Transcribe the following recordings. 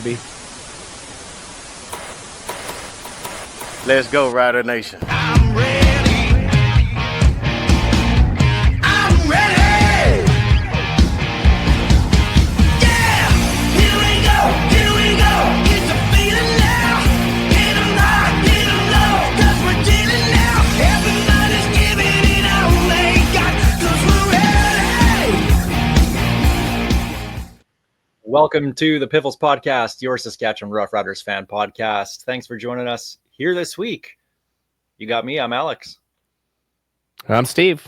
Be. Let's go, Rider Nation. I'm ready. I'm ready. Yeah, here we go. It's a feeling now. Get 'em high, get 'em low, 'cause we're dealing now. Everybody's giving it all they got, 'cause we're ready. Welcome to the Piffles podcast, your Saskatchewan Roughriders fan podcast. Thanks for joining us here this week. You got me, I'm Alex. I'm Steve.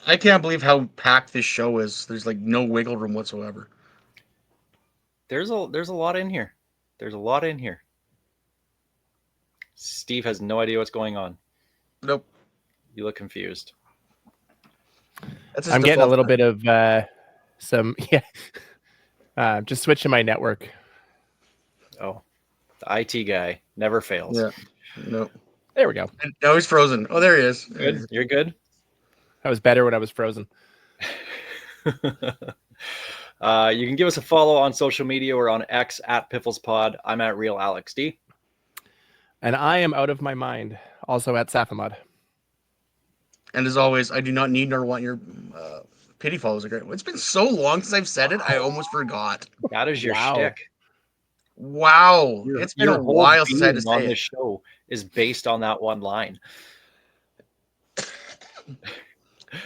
I can't believe how packed this show is. There's like no wiggle room whatsoever. There's a lot in here. Steve has no idea what's going on. Nope. You look confused. I'm getting a little bit of just switching my network. Oh, the IT guy never fails. Yeah. Nope. There we go. And now he's frozen. Oh, there he is. Good. You're good. I was better when I was frozen. You can give us a follow on social media. We're on X at PifflesPod. I'm at Real Alex D. And I am out of my mind. Also at Safamud. And as always, I do not need nor want your pity follows. It's been so long since I've said it, I almost forgot. That is your Wow. shtick. Wow. It's been Your a whole while since I had to being on say this it. show is based on that one line.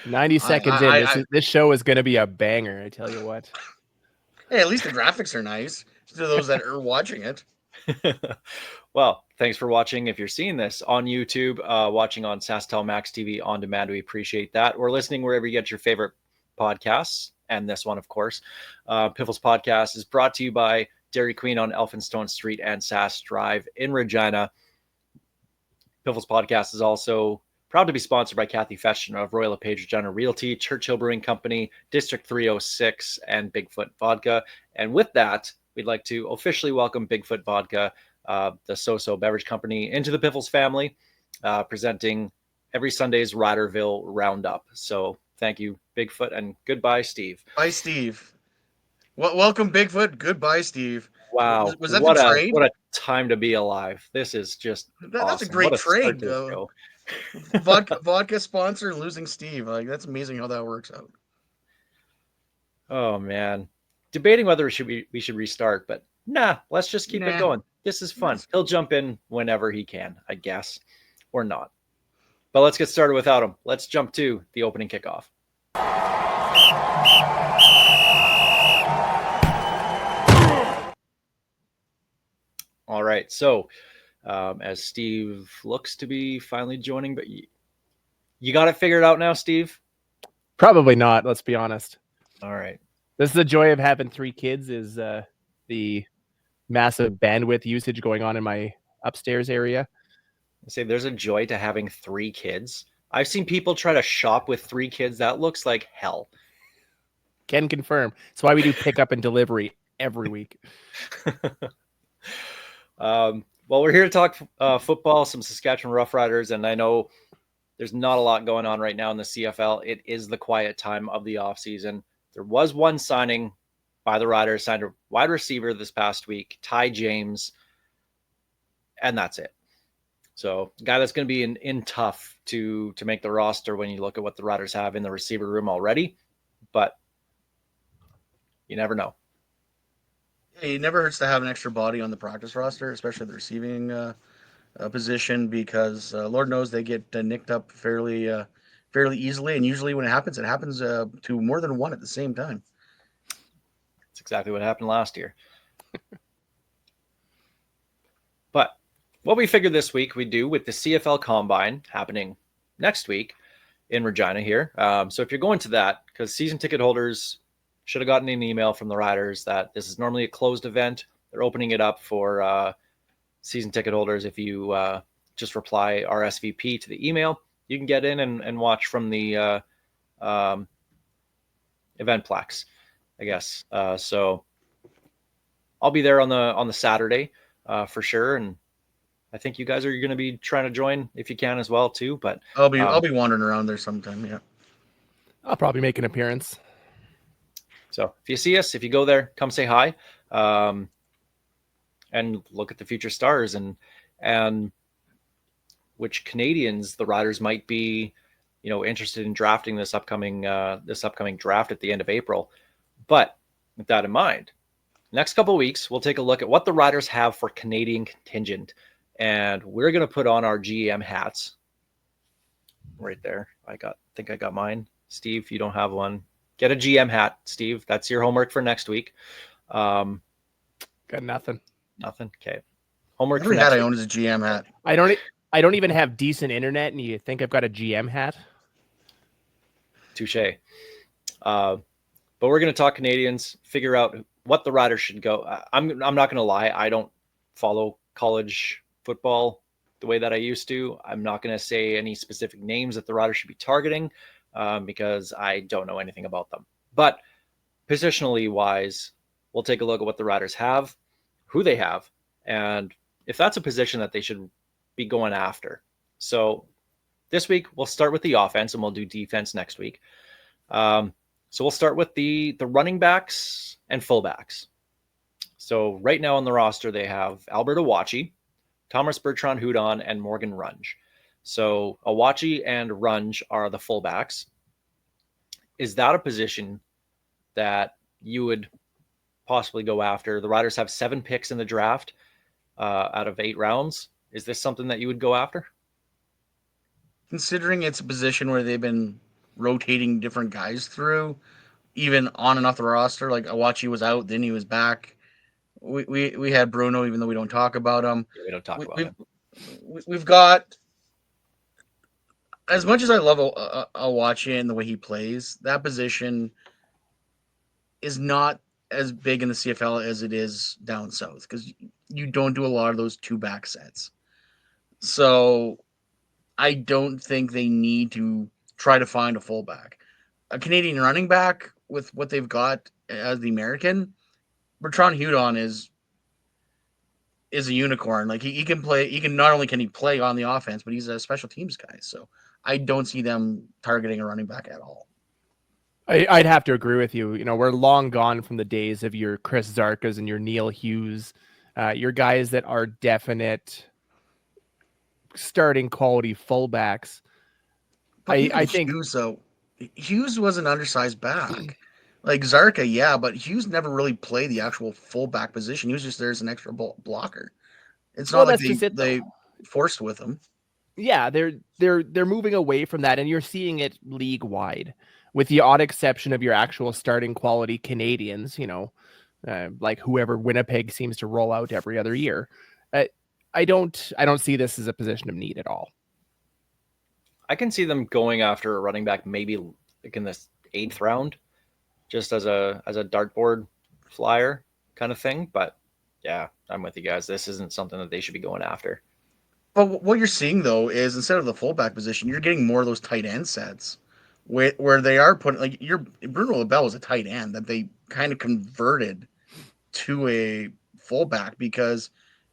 90 seconds in. This show is going to be a banger, I tell you what. Hey, at least the graphics are nice to those that are watching it. Well, thanks for watching. If you're seeing this on YouTube, watching on SaskTel Max TV on demand, we appreciate that. Or listening wherever you get your favorite podcasts, and this one, of course. Piffles Podcast is brought to you by Dairy Queen on Elphinstone Street and Sask Drive in Regina. Piffles Podcast is also proud to be sponsored by Kathy Fetchner of Royal LePage Regina Realty, Churchill Brewing Company, District 306, and Bigfoot Vodka. And with that, we'd like to officially welcome Bigfoot Vodka, the so-so beverage company, into the Piffles family, presenting every Sunday's Riderville Roundup. So thank you, Bigfoot, and goodbye, Steve. Bye, Steve. Welcome, Bigfoot. Goodbye, Steve. Wow. Was that the trade? What a time to be alive. This is just That's awesome. a great What start trade, to this though. show. Vodka sponsor losing Steve. Like, that's amazing how that works out. Oh, man. Debating whether we should restart, but nah, let's just keep it going. This is fun. He'll jump in whenever he can, I guess, or not. But let's get started without him. Let's jump to the opening kickoff. All right, so as Steve looks to be finally joining, but you got it figured out now, Steve? Probably not, let's be honest. All right. This is the joy of having 3 kids is the massive bandwidth usage going on in my upstairs area. I say there's a joy to having 3 kids. I've seen people try to shop with 3 kids. That looks like hell. Can confirm. That's why we do pickup and delivery every week. Well, we're here to talk football, some Saskatchewan Roughriders, and I know there's not a lot going on right now in the CFL. It is the quiet time of the offseason. There was one signing by the Riders, signed a wide receiver this past week, Ty James, and that's it. So, a guy that's going to be in tough to make the roster when you look at what the Riders have in the receiver room already, but you never know. It never hurts to have an extra body on the practice roster, especially the receiving position, because Lord knows they get nicked up fairly easily. And usually when it happens to more than one at the same time. That's exactly what happened last year. But what we figured this week we do with the CFL Combine happening next week in Regina here. So if you're going to that, because season ticket holders should have gotten an email from the Riders that this is normally a closed event. They're opening it up for season ticket holders. If you just reply RSVP to the email, you can get in and watch from the event plaques, I guess. So I'll be there on the Saturday for sure, and I think you guys are going to be trying to join if you can as well too. But I'll be wandering around there sometime. Yeah, I'll probably make an appearance. So if you see us, if you go there, come say hi. and look at the future stars and which Canadians the Riders might be, interested in drafting this upcoming draft at the end of April. But with that in mind, next couple of weeks we'll take a look at what the Riders have for Canadian contingent, and we're going to put on our GM hats right there. I think I got mine. Steve, you don't have one. Get a GM hat, Steve. That's your homework for next week. Got nothing. Nothing. Okay. Homework Every for hat next I week. own is a GM hat. I don't even have decent internet, and you think I've got a GM hat? Touche. But we're going to talk Canadians, figure out what the Riders should go. I'm not going to lie. I don't follow college football the way that I used to. I'm not going to say any specific names that the Riders should be targeting because I don't know anything about them. But positionally wise, we'll take a look at what the Riders have, who they have, and if that's a position that they should be going after. So this week we'll start with the offense, and we'll do defense next week. So we'll start with the running backs and fullbacks. So right now on the roster, they have Albert Awachi, Thomas Bertrand-Hudon, and Morgan Runge. So Awachi and Runge are the fullbacks. Is that a position that you would possibly go after? The Riders have 7 picks in the draft out of 8 rounds. Is this something that you would go after? Considering it's a position where they've been rotating different guys through, even on and off the roster, like Awachi was out, then he was back. We had Bruno, even though we don't talk about him. Yeah, we don't talk about we've, him. We've got, as much as I love Awachi and the way he plays, that position is not as big in the CFL as it is down south because you don't do a lot of those 2 back sets. So I don't think they need to try to find a fullback. A Canadian running back with what they've got as the American, Bertrand-Hudon is a unicorn. Like he can play. He can not only can he play on the offense, but he's a special teams guy. So I don't see them targeting a running back at all. I'd have to agree with you. We're long gone from the days of your Chris Zarkas and your Neil Hughes, your guys that are definite starting quality fullbacks. But I think Hughes, though, Hughes was an undersized back. Like Zarka, yeah, but Hughes never really played the actual fullback position. He was just there as an extra blocker. It's not like that's just it, they though. forced with him. Yeah, they're moving away from that, and you're seeing it league wide, with the odd exception of your actual starting quality Canadians. Like whoever Winnipeg seems to roll out every other year. I don't see this as a position of need at all. I can see them going after a running back maybe like in the 8th round, just as a dartboard flyer kind of thing. But yeah, I'm with you guys. This isn't something that they should be going after. But what you're seeing though is instead of the fullback position, you're getting more of those tight end sets where they are putting like Bruno LaBelle was a tight end that they kind of converted to a fullback because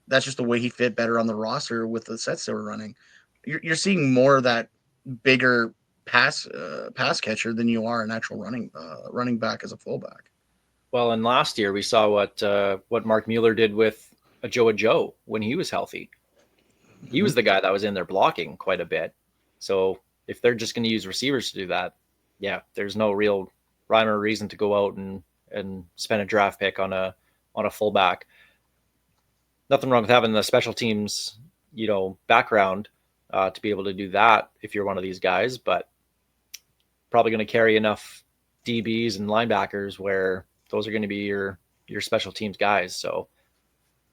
that's just the way he fit better on the roster with the sets they were running. You're seeing more of that bigger pass catcher than you are an actual running back as a fullback. Well, and last year we saw what Mark Mueller did with Joe when he was healthy. He was the guy that was in there blocking quite a bit. So if they're just going to use receivers to do that, yeah, there's no real rhyme or reason to go out and spend a draft pick on a fullback. Nothing wrong with having the special teams, background to be able to do that if you're one of these guys, but probably going to carry enough DBs and linebackers where those are going to be your special teams guys. So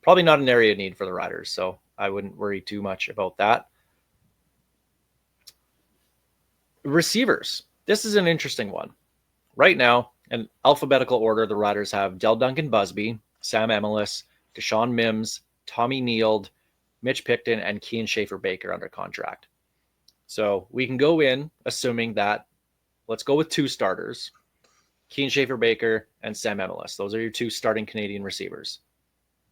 probably not an area of need for the Riders. So I wouldn't worry too much about that. Receivers. This is an interesting one. Right now, in alphabetical order, the Riders have Del Duncan Busby, Sam Emilus, Deshaun Mims, Tommy Neild, Mitch Picton, and Kean Schaefer-Baker under contract. So we can go in assuming that, let's go with 2 starters, Kean Schaefer-Baker and Sam Emilus. Those are your 2 starting Canadian receivers.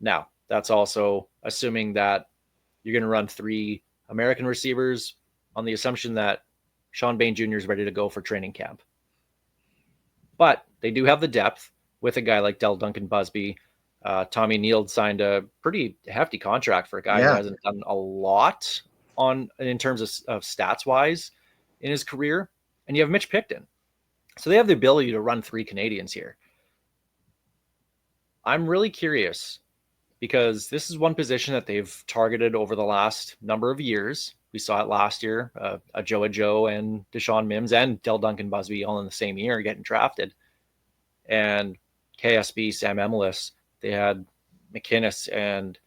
Now, that's also assuming that you're going to run 3 American receivers on the assumption that Sean Bain Jr. is ready to go for training camp. But they do have the depth with a guy like Del Duncan Busby Tommy Neal signed a pretty hefty contract for a guy who Yeah. hasn't done a lot in terms of stats wise in his career. And you have Mitch Picton. So they have the ability to run 3 Canadians here. I'm really curious because this is one position that they've targeted over the last number of years. We saw it last year, Joe and Deshaun Mims and Del Duncan Busby all in the same year getting drafted. And KSB, Sam Emelis, they had McInnes and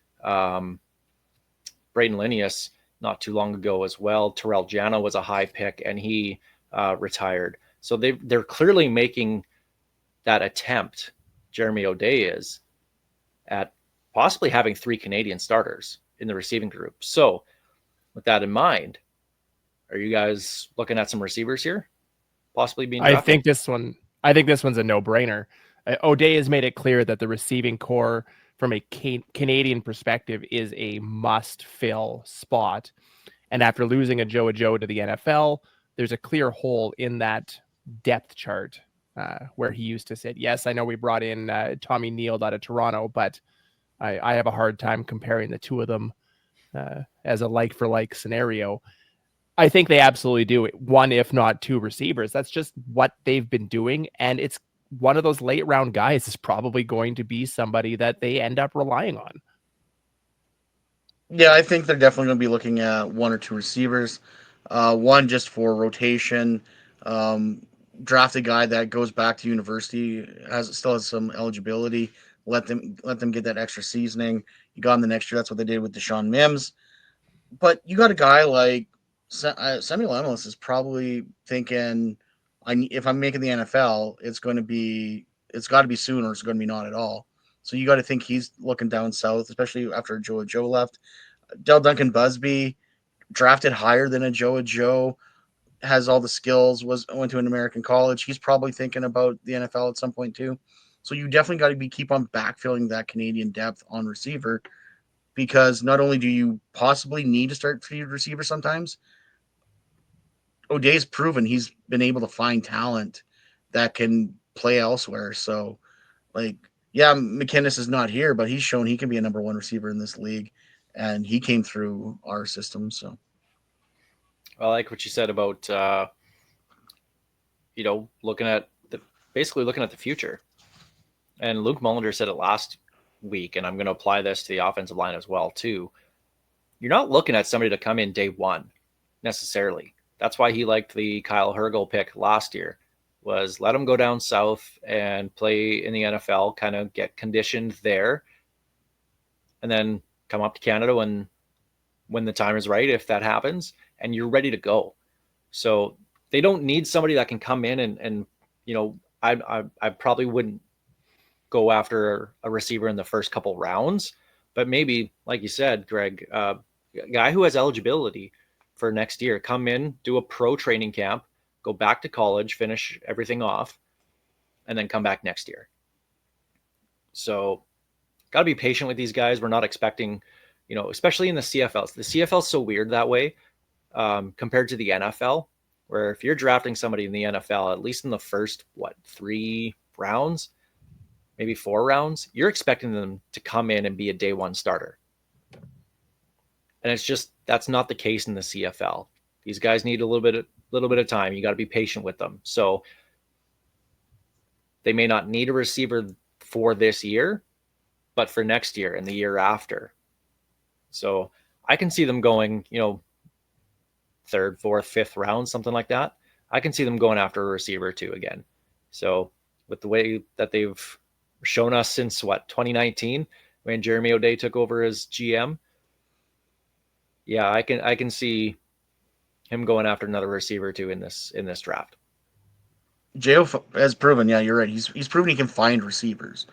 Braden Linnaeus not too long ago as well. Terrell Jana was a high pick and he retired. So they're clearly making that attempt, Jeremy O'Day is, at possibly having 3 Canadian starters in the receiving group. So with that in mind, are you guys looking at some receivers here possibly being drafted? I think this one's a no-brainer. O'Day has made it clear that the receiving core from a Canadian perspective is a must-fill spot. And after losing a Joe to the NFL, there's a clear hole in that depth chart where he used to sit. Yes, I know we brought in Tommy Neal out of Toronto, but I have a hard time comparing the two of them as a like-for-like scenario. I think they absolutely do it. 1, if not 2 receivers. That's just what they've been doing. And it's one of those late round guys is probably going to be somebody that they end up relying on. Yeah, I think they're definitely going to be looking at 1 or 2 receivers. One just for rotation. Draft a guy that goes back to university, still has some eligibility. Let them get that extra seasoning. You got him the next year. That's what they did with Deshaun Mims. But you got a guy like Samuel Emelis is probably thinking, if I'm making the NFL, it's got to be soon, or it's going to be not at all. So you got to think he's looking down south, especially after Joe left. Del Duncan Busby, drafted higher than a Joe, has all the skills, went to an American college. He's probably thinking about the NFL at some point too. So you definitely got to keep on backfilling that Canadian depth on receiver, because not only do you possibly need to start feed receiver sometimes, O'Day's proven he's been able to find talent that can play elsewhere. So, like, yeah, McInnes is not here, but he's shown he can be a number 1 receiver in this league, and he came through our system. So, I like what you said about looking at the future. And Luke Mullender said it last week, and I'm going to apply this to the offensive line as well too. You're not looking at somebody to come in day 1 necessarily. That's why he liked the Kyle Hergel pick last year, was let him go down south and play in the NFL, kind of get conditioned there, and then come up to Canada when the time is right, if that happens, and you're ready to go. So they don't need somebody that can come in and I probably wouldn't go after a receiver in the first couple rounds, but maybe, like you said, Greg, a guy who has eligibility for next year, come in, do a pro training camp, go back to college, finish everything off, and then come back next year. So got to be patient with these guys. We're not expecting, especially in the CFL. The CFL is so weird that way compared to the NFL, where if you're drafting somebody in the NFL, at least in the first, 3 rounds, maybe 4 rounds, you're expecting them to come in and be a day 1 starter. And it's just, that's not the case in the CFL. These guys need a little bit of time. You got to be patient with them. So they may not need a receiver for this year, but for next year and the year after. So I can see them going, 3rd, 4th, 5th round, something like that. I can see them going after a receiver too again. So with the way that they've shown us since 2019, when Jeremy O'Day took over as GM, yeah, I can see him going after another receiver too in this draft. Joe has proven, yeah, you're right. He's proven he can find receivers.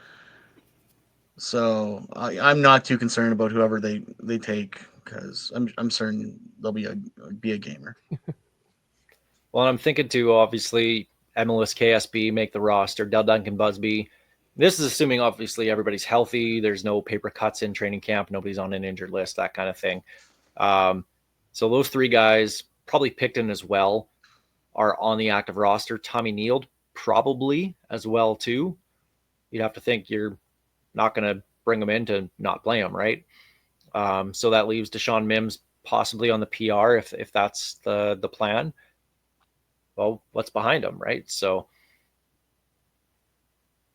So I'm not too concerned about whoever they take, because I'm certain they'll be a gamer. Well, I'm thinking too, obviously, Emelis KSB make the roster, Del Duncan Busby. This is assuming, obviously, everybody's healthy. There's no paper cuts in training camp. Nobody's on an injured list, that kind of thing. So those 3 guys, probably Picton as well, are on the active roster. Tommy Neal probably as well too. You'd have to think you're not going to bring him in to not play him, right? So that leaves Deshaun Mims possibly on the PR if that's the plan. Well, what's behind him, right? So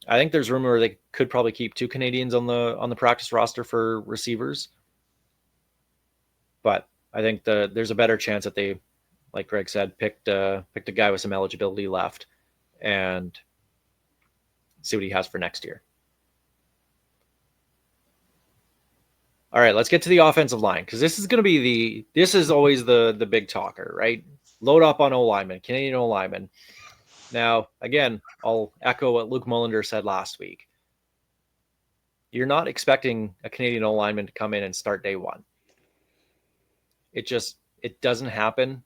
I think there's rumor they could probably keep 2 Canadians on the practice roster for receivers, but I think there's a better chance that they, like Greg said, picked a guy with some eligibility left and see what he has for next year. All right, let's get to the offensive line, because this is going to be this is always the big talker, right? Load up on O-lineman, Canadian O-lineman. Now, again, I'll echo what Luke Mullender said last week. You're not expecting a Canadian O-lineman to come in and start day one. It doesn't happen.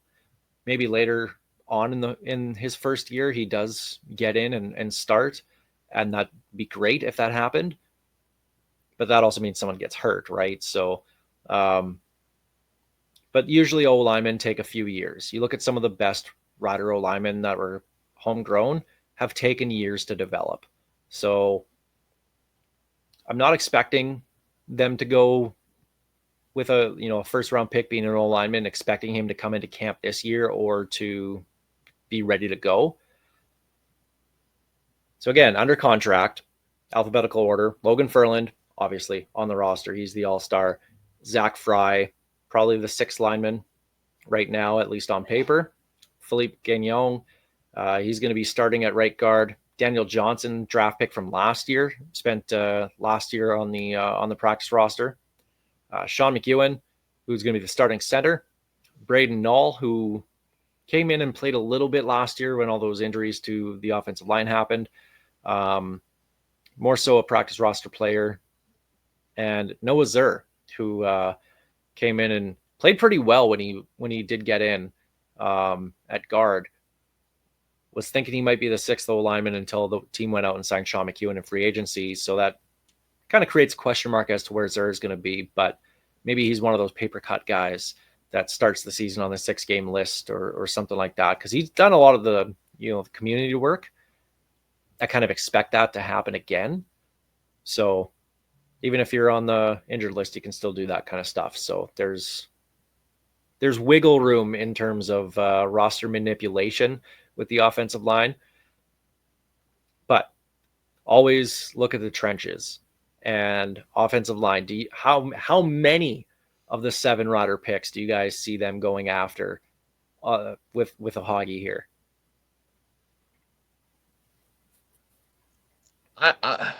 Maybe later on in his first year, he does get in and start, and that'd be great if that happened. But that also means someone gets hurt, right? So, but usually O-linemen take a few years. You look at some of the best Rider O-linemen that were homegrown have taken years to develop. So I'm not expecting them to go with a first round pick being an O-lineman, expecting him to come into camp this year or to be ready to go. So again, under contract, alphabetical order, Logan Ferland, obviously on the roster. He's the all-star. Zach Fry, probably the 6th lineman right now, at least on paper. Philippe Gagnon, he's going to be starting at right guard. Daniel Johnson, draft pick from last year, spent last year on the practice roster. Sean McEwen, who's going to be the starting center. Braden Knoll, who came in and played a little bit last year when all those injuries to the offensive line happened. More so a practice roster player. And Noah Zur, who came in and played pretty well when he did get in at guard. Was thinking he might be the 6th O-lineman until the team went out and signed Sean McEwen in free agency. So that kind of creates a question mark as to where Zur is going to be. But maybe he's one of those paper cut guys that starts the season on the 6-game list or something like that, because he's done a lot of the community work. I kind of expect that to happen again. So even if you're on the injured list, you can still do that kind of stuff. So there's wiggle room in terms of roster manipulation with the offensive line. But always look at the trenches and offensive line. How many of the 7 Rider picks do you guys see them going after with a Hoggy here? I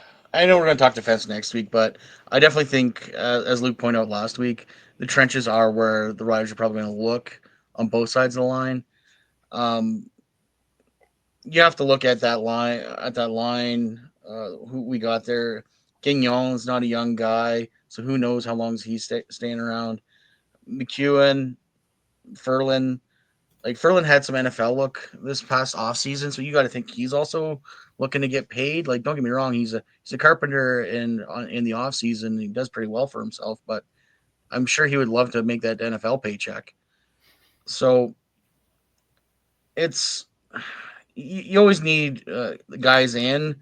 know we're going to talk defense next week, but I definitely think, as Luke pointed out last week, the trenches are where the Riders are probably going to look on both sides of the line. You have to look at that line. Who we got there. Gagnon's not a young guy, so who knows how long he's staying around. McEwen, Ferland. Like, Ferland had some NFL look this past offseason, so you got to think he's also looking to get paid. Like, don't get me wrong, he's a carpenter in the offseason. He does pretty well for himself, but I'm sure he would love to make that NFL paycheck. So it's you always need guys in.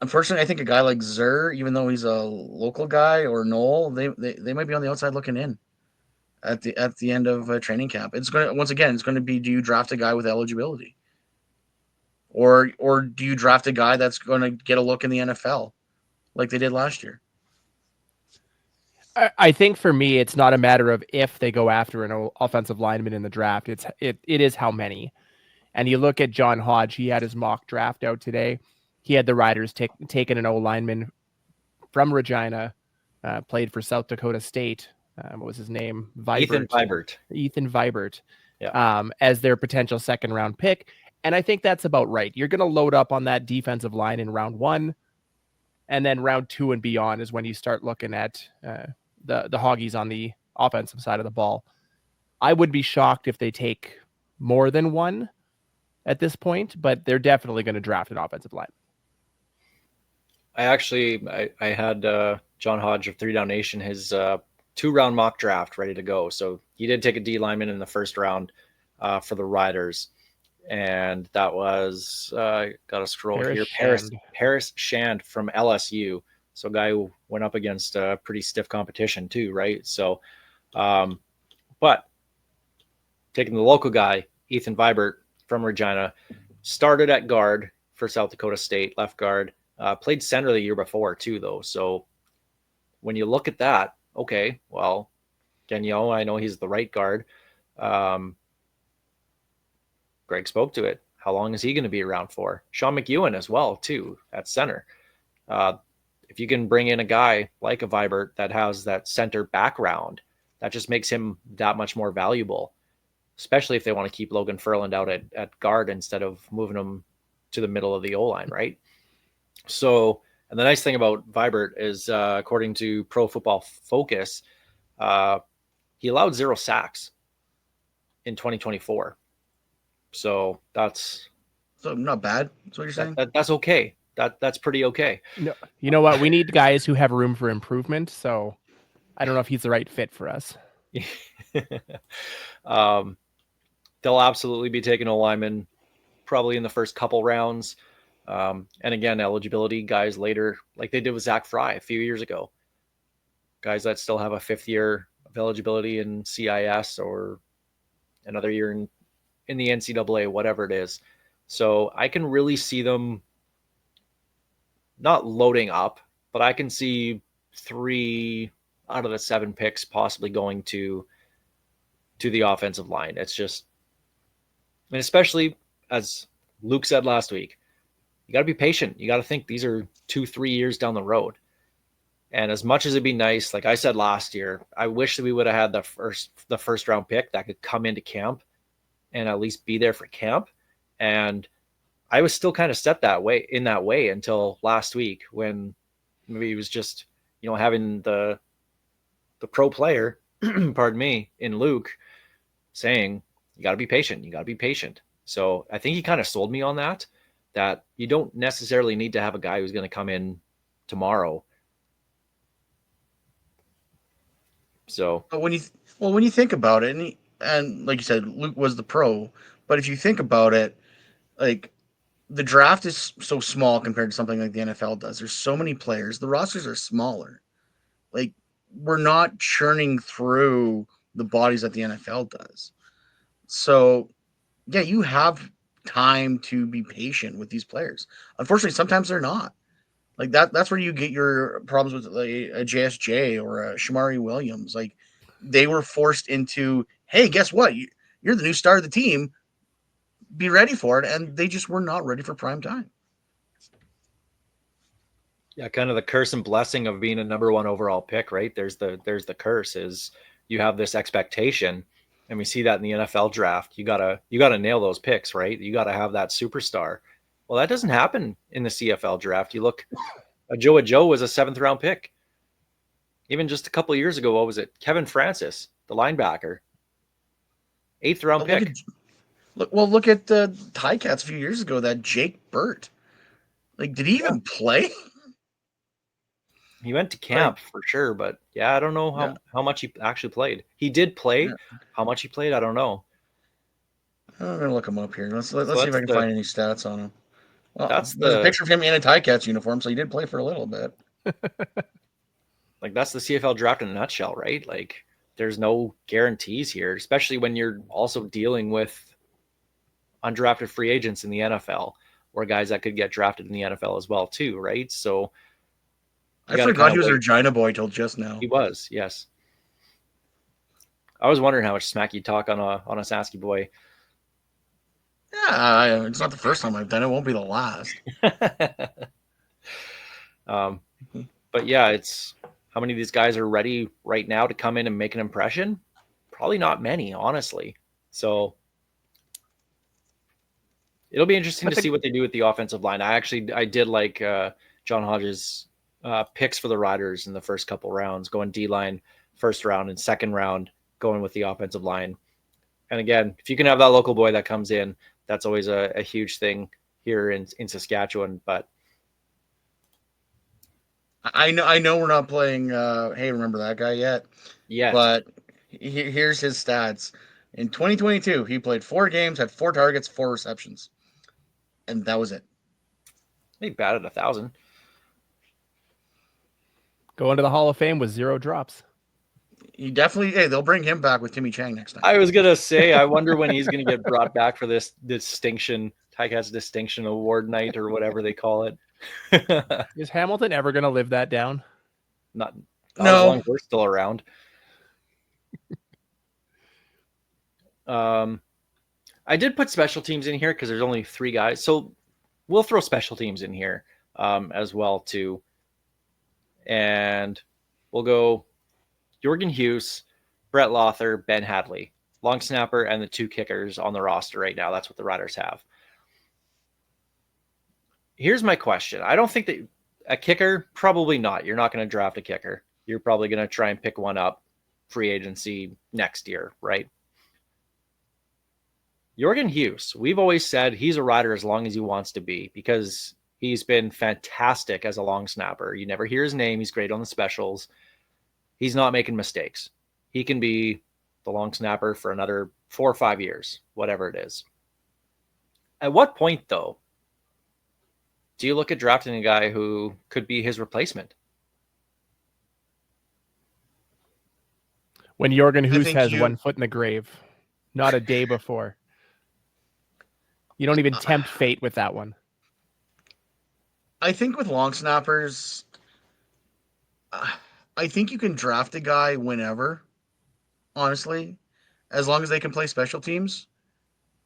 Unfortunately, I think a guy like Zur, even though he's a local guy, or Knoll, they might be on the outside looking in at the end of training camp. It's going to be, do you draft a guy with eligibility, or do you draft a guy that's going to get a look in the NFL like they did last year? I think for me, it's not a matter of if they go after an offensive lineman in the draft. It is how many. And you look at John Hodge, he had his mock draft out today. He had the Riders taking an O-lineman from Regina, played for South Dakota State. What was his name? Ethan Vibert. Yeah. As their potential 2nd-round pick. And I think that's about right. You're going to load up on that defensive line in round 1. And then round 2 and beyond is when you start looking at the Hoggies on the offensive side of the ball. I would be shocked if they take more than 1 at this point, but they're definitely going to draft an offensive line. I had John Hodge of 3 Down Nation, his 2-round mock draft ready to go. So he did take a D lineman in the 1st round for the Riders. And that was, got to scroll here, Paris Shand from LSU. So a guy who went up against pretty stiff competition too, right? So, but taking the local guy, Ethan Vibert from Regina, started at guard for South Dakota State, left guard, played center the year before too, though. So when you look at that, okay, well, Gagnon, I know he's the right guard. Greg spoke to it. How long is he going to be around for? Sean McEwen as well, too, at center. If you can bring in a guy like a Vibert that has that center background, that just makes him that much more valuable, especially if they want to keep Logan Ferland out at guard instead of moving him to the middle of the O-line, right? So, and the nice thing about Vibert is, according to Pro Football Focus, he allowed 0 sacks in 2024. So that's not bad. That's what you're saying. That's okay. That's pretty okay. No, you know what? We need guys who have room for improvement. So I don't know if he's the right fit for us. They'll absolutely be taking a lineman probably in the first couple rounds. And again, eligibility guys later, like they did with Zach Fry a few years ago. Guys that still have a 5th year of eligibility in CIS or another year in the NCAA, whatever it is. So I can really see them not loading up, but I can see 3 out of the 7 picks possibly going to the offensive line. It's just, and especially as Luke said last week, you got to be patient. You got to think these are 2-3 years down the road. And as much as it'd be nice, like I said last year, I wish that we would have had the first round pick that could come into camp and at least be there for camp. And I was still kind of set that way until last week when maybe he was just, having the pro player, pardon me, in Luke saying, you got to be patient. You got to be patient. So I think he kind of sold me on that you don't necessarily need to have a guy who's going to come in tomorrow. So But when you think about it, and like you said, Luke was the pro, but if you think about it, like the draft is so small compared to something like the NFL does. There's so many players. The rosters are smaller. Like we're not churning through the bodies that the NFL does. So yeah, you have time to be patient with these players. Unfortunately, sometimes they're not. Like that's where you get your problems with like a JSJ or a Shamari Williams. Like they were forced into, hey, guess what? You're the new star of the team. Be ready for it. And they just were not ready for prime time. yeah, kind of the curse and blessing of being a number 1 overall pick, right? There's the curse is you have this expectation, and we see that in the NFL draft. You gotta nail those picks, right? You gotta have that superstar. Well, that doesn't happen in the CFL draft. You look, Joe was a 7th round pick. Even just a couple of years ago, what was it? Kevin Francis, the linebacker, 8th round pick. Look at the Ticats a few years ago. That Jake Burt, like, did he even play? He went to camp for sure, but yeah, I don't know how much he actually played. He did play. Yeah. How much he played, I don't know. I'm gonna look him up here. Let's see if I can find any stats on him. Well, there's a picture of him in a Ticats uniform, so he did play for a little bit. Like that's the CFL draft in a nutshell, right? Like there's no guarantees here, especially when you're also dealing with undrafted free agents in the NFL or guys that could get drafted in the NFL as well too, right? So I forgot he was a Regina boy till just now. He was, yes. I was wondering how much smack you talk on a Sasky boy. Yeah, it's not the first time I've done it. It won't be the last. But yeah, it's how many of these guys are ready right now to come in and make an impression? Probably not many, honestly. So it'll be interesting to see what they do with the offensive line. I did like John Hodges' picks for the Riders in the first couple rounds, going D-line first round and second round, going with the offensive line. And again, if you can have that local boy that comes in, that's always a huge thing here in Saskatchewan. But I know we're not playing hey, remember that guy yet? Yeah. But here's his stats. In 2022, he played 4 games, had 4 targets, 4 receptions. And that was it. He batted 1,000. Going to the Hall of Fame with 0 drops. He definitely. Hey, they'll bring him back with Timmy Chang next time. I was gonna say, I wonder when he's gonna get brought back for this distinction, Ticats Distinction Award night or whatever they call it. Is Hamilton ever going to live that down? Not as No. long as we're still around. I did put special teams in here because there's only 3 guys, so we'll throw special teams in here as well too, and we'll go Jorgen Hughes, Brett Lothar, Ben Hadley, long snapper, and the 2 kickers on the roster right now. That's what the Riders have. Here's my question. I don't think that a kicker, probably not. You're not going to draft a kicker. You're probably going to try and pick one up free agency next year, right? Jorgen Hughes, we've always said he's a Rider as long as he wants to be because he's been fantastic as a long snapper. You never hear his name. He's great on the specials. He's not making mistakes. He can be the long snapper for another 4 or 5 years, whatever it is. At what point, though, do you look at drafting a guy who could be his replacement? When Jorgen Hughes think has you- 1 foot in the grave, not a day before. You don't even tempt fate with that one. I think with long snappers, I think you can draft a guy whenever, honestly, as long as they can play special teams.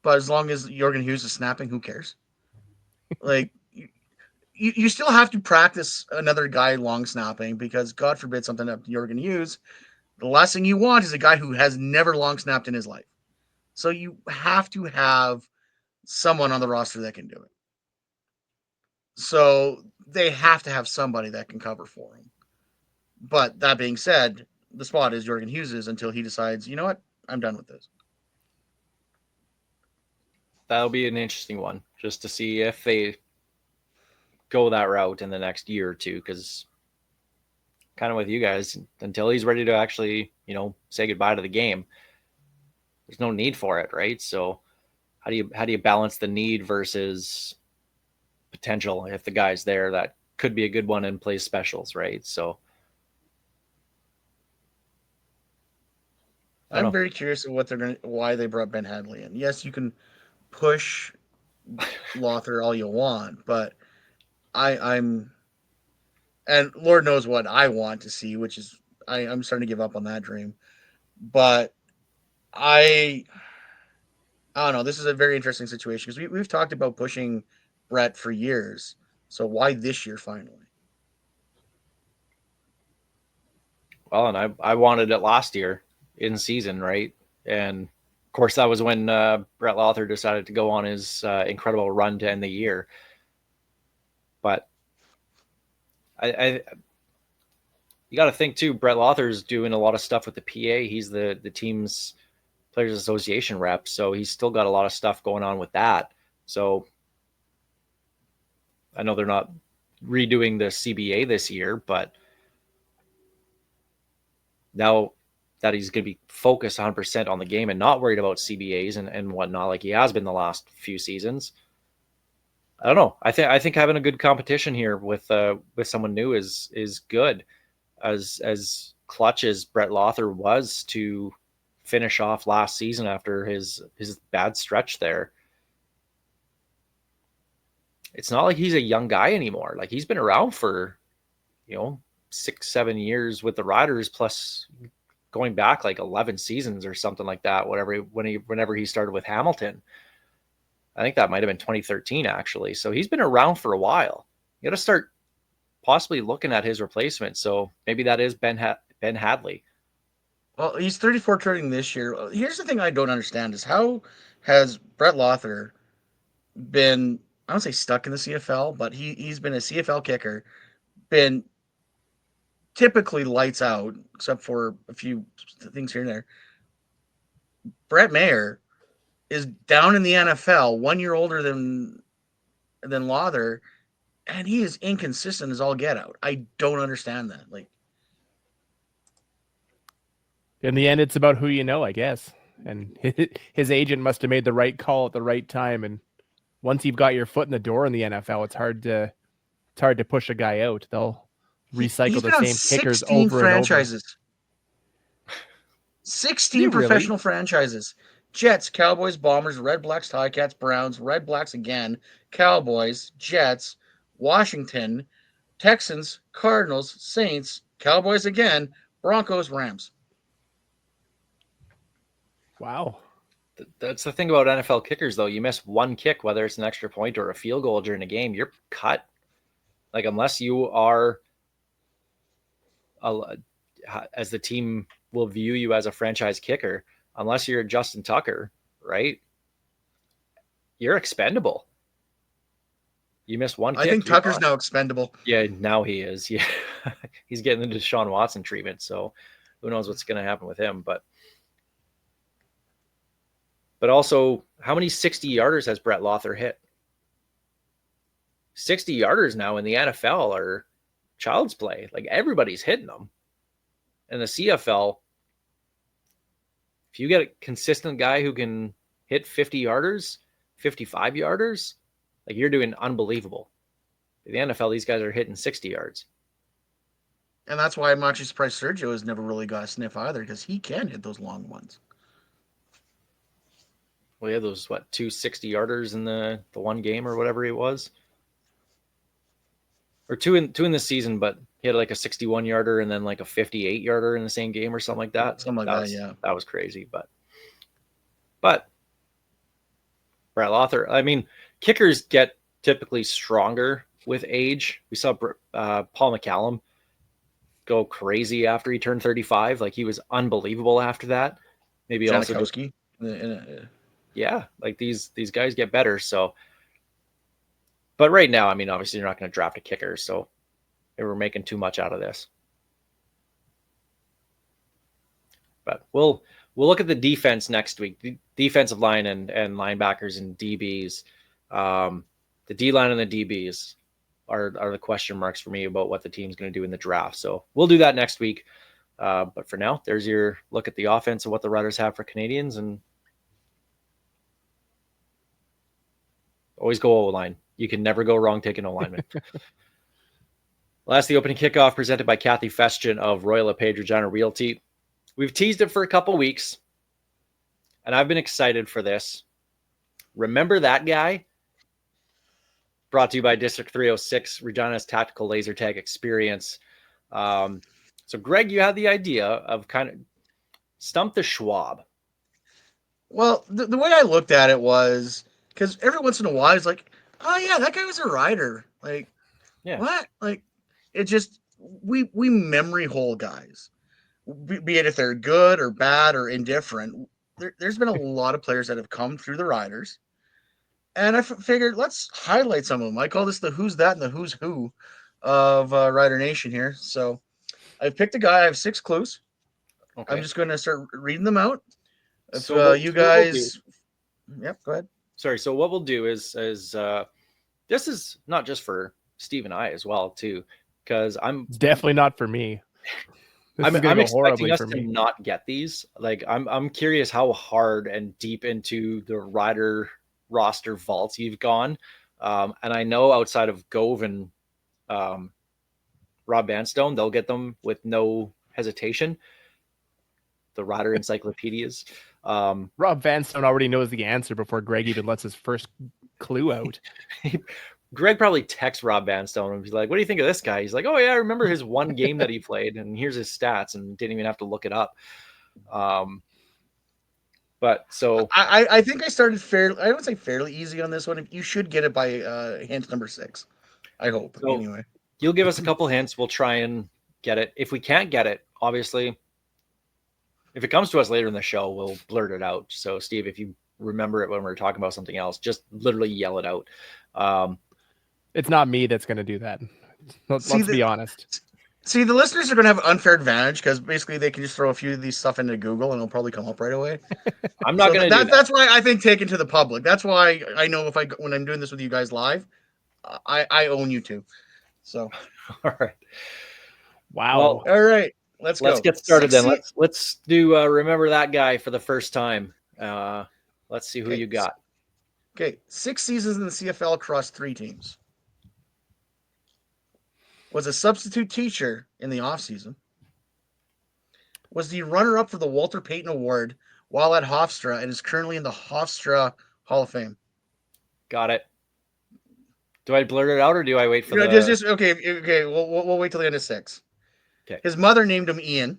But as long as Jorgen Hughes is snapping, who cares? Like, you still have to practice another guy long snapping because, God forbid, something happened to Jorgen Hughes. The last thing you want is a guy who has never long snapped in his life. So you have to have someone on the roster that can do it. So they have to have somebody that can cover for him. But that being said, the spot is Jorgen Hughes's until he decides, you know what, I'm done with this. That'll be an interesting one just to see if they go that route in the next year or two, because kind of with you guys, until he's ready to actually, say goodbye to the game, there's no need for it, right? So how do you balance the need versus potential if the guy's there that could be a good one and plays specials, right? So I'm very curious of why they brought Ben Hadley in. Yes, you can push Lothar all you want, but I'm and Lord knows what I want to see, which is I'm starting to give up on that dream. But I don't know. This is a very interesting situation because we've talked about pushing Brett for years. So why this year finally? Well, and I wanted it last year in season, right? And of course, that was when Brett Lothar decided to go on his incredible run to end the year. But you got to think too. Brett Lothar's doing a lot of stuff with the PA. He's the team's Players Association rep, so he's still got a lot of stuff going on with that. So I know they're not redoing the CBA this year, but now that he's going to be focused 100% on the game and not worried about CBAs and whatnot, like he has been the last few seasons. I don't know. I think having a good competition here with someone new is good, as clutch as Brett Lothar was to finish off last season after his bad stretch there. It's not like he's a young guy anymore. Like he's been around for 6-7 years with the Riders, plus going back like 11 seasons or something like that. Whenever he started with Hamilton, I think that might have been 2013 actually. So he's been around for a while. You got to start possibly looking at his replacement. So maybe that is Ben Hadley. Well, he's 34 turning this year. Here's the thing I don't understand is how has Brett Lothar been, I don't say stuck in the CFL, but he's been a CFL kicker, been typically lights out, except for a few things here and there. Brett Maher is down in the NFL, 1 year older than Lothar, and he is inconsistent as all get out. I don't understand that. Like, in the end, it's about who you know, I guess. And his agent must have made the right call at the right time. And once you've got your foot in the door in the NFL, it's hard to push a guy out. They'll recycle He's the been on same kickers 16 over and over. franchises. Did 16 he really? professional franchises. Jets, Cowboys, Bombers, Red Blacks, Ticats, Browns, Red Blacks again, Cowboys, Jets, Washington, Texans, Cardinals, Saints, Cowboys again, Broncos, Rams. Wow. That's the thing about NFL kickers, though. You miss one kick, whether it's an extra point or a field goal during a game, you're cut. Like, unless you are, as the team will view you as a franchise kicker, unless you're Justin Tucker, right? You're expendable. You miss one kick. I think Tucker's now expendable. Yeah, now he is. Yeah, he's getting into Deshaun Watson treatment. So who knows what's going to happen with him? But also, how many 60-yarders has Brett Lothar hit? 60-yarders now in the NFL are child's play. Like, everybody's hitting them. In the CFL, if you get a consistent guy who can hit 50-yarders, 55-yarders, like, you're doing unbelievable. In the NFL, these guys are hitting 60 yards. And that's why I'm actually surprised Sergio has never really got a sniff either, because he can hit those long ones. Well, yeah, those, 2 60-yarders in the one game or whatever it was? Or two in the season, but he had like a 61-yarder and then like a 58-yarder in the same game or something like that. Yeah. That was crazy. But Brett Lothar, I mean, kickers get typically stronger with age. We saw Paul McCallum go crazy after he turned 35. Like, he was unbelievable after that. Maybe Janikowski. Yeah, like these guys get better. So, but right now, I mean, obviously you're not going to draft a kicker, so we're making too much out of this. But we'll look at the defense next week. The defensive line and linebackers and DBs. The D line and the DBs are the question marks for me about what the team's going to do in the draft. So we'll do that next week. But for now, there's your look at the offense and what the Riders have for Canadians, and always go O-line. You can never go wrong taking O-lineman. Last, the opening kickoff presented by Kathy Festian of Royal LePage Regina Realty. We've teased it for a couple weeks, and I've been excited for this. Remember that guy? Brought to you by District 306, Regina's tactical laser tag experience. So, Greg, you had the idea of kind of stump the Schwab. Well, the way I looked at it was, because every once in a while, it's like, oh yeah, that guy was a rider. Like, Yeah. What? Like, it just, we memory hole guys, be it if they're good or bad or indifferent. There's been a lot of players that have come through the Riders, and I figured let's highlight some of them. I call this the who's that and the who's who of Rider Nation here. So I've picked a guy. I have 6 clues. Okay. I'm just going to start reading them out. If So you guys, yep, go ahead. Sorry. So what we'll do is this is not just for Steve and I as well too, because It's definitely not for me. I'm expecting us to not get these. Like, I'm curious how hard and deep into the Rider roster vaults you've gone. And I know outside of Gove and Rob Vanstone, they'll get them with no hesitation. The Rider encyclopedias. Rob Vanstone already knows the answer before Greg even lets his first clue out. Greg probably texts Rob Vanstone and he's like, what do you think of this guy? He's like, oh yeah, I remember his one game that he played and here's his stats, and didn't even have to look it up. But so I think I started fairly, I would say fairly easy on this one. You should get it by hint number 6. I hope. So, anyway. You'll give us a couple hints. We'll try and get it. If we can't get it, obviously, if it comes to us later in the show, we'll blurt it out. So Steve, if you remember it when we're talking about something else, just literally yell it out. It's not me that's going to do that. Let's be honest. See, the listeners are going to have an unfair advantage because basically they can just throw a few of these stuff into Google and it'll probably come up right away. I'm not going to do that. That's why I think take it to the public. That's why I know when I'm doing this with you guys live, I own you too. So, all right. Wow. Well, all right. Let's go. Let's get started then. Let's do remember that guy for the first time. Let's see who you got. Okay, 6 seasons in the CFL across 3 teams. was a substitute teacher in the offseason, was the runner-up for the Walter Payton Award while at Hofstra, and is currently in the Hofstra Hall of Fame. Got it. Do I blurt it out or do I wait for the? Just okay. Okay, we'll wait till the end of 6. Okay. His mother named him Ian.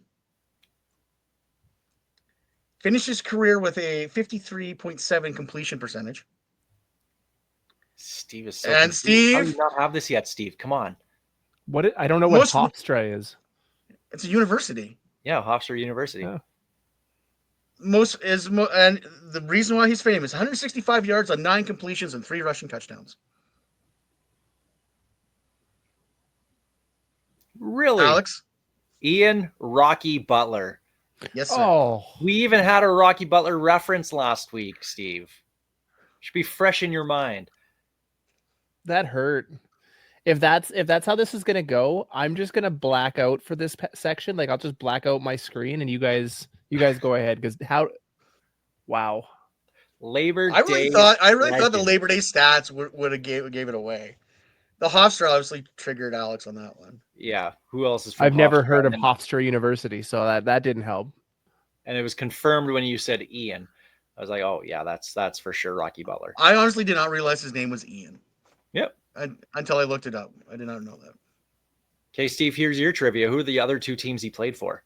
Finished his career with a 53.7 completion percentage. Steve is so. And confused. How do Steve, you not have this yet, Steve? Come on. I don't know what Most- Hofstra is. it's a university. Yeah, Hofstra University. Yeah. And the reason why he's famous: 165 yards on 9 completions and 3 rushing touchdowns. Really? Alex, Ian Rocky Butler. yes, sir. Oh, We even had a Rocky Butler reference last week, Steve. Should be fresh in your mind. that hurt. If that's how this is gonna go, I'm just gonna black out for this section. Like I'll just black out my screen, and you guys go ahead because wow. Labor I really Day. thought the legend. Labor Day stats would have gave it away. The Hofstra obviously triggered Alex on that one. Yeah. Who else is from I've never Hofstra? heard of And- Hofstra University, so that didn't help. And it was confirmed when you said Ian. I was like, oh yeah, that's for sure Rocky Butler. I honestly did not realize his name was Ian. Yep. Until I looked it up. I did not know that. Okay, Steve, here's your trivia. Who are the other 2 teams he played for?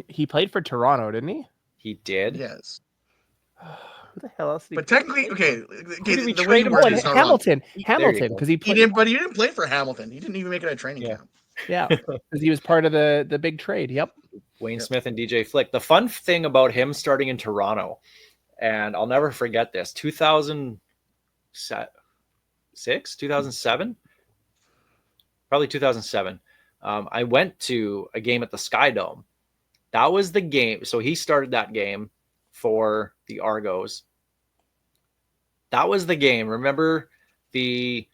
He played for Toronto, didn't he? He did. Yes. Who the hell else? Did he But play technically, okay, did we the trade way him you for? worded Oh, it and is not wrong. Hamilton, There you go. because he He played. didn't, but he didn't play for Hamilton. He didn't even make it at training Yeah. camp. Yeah, because he was part of the big trade. Yep. Wayne Yep. Smith and DJ Flick. The fun thing about him starting in Toronto, and I'll never forget this, 2006, 2007, probably 2007. I went to a game at the Sky Dome. That was the game. So he started that game for the Argos. That was the game. Remember she's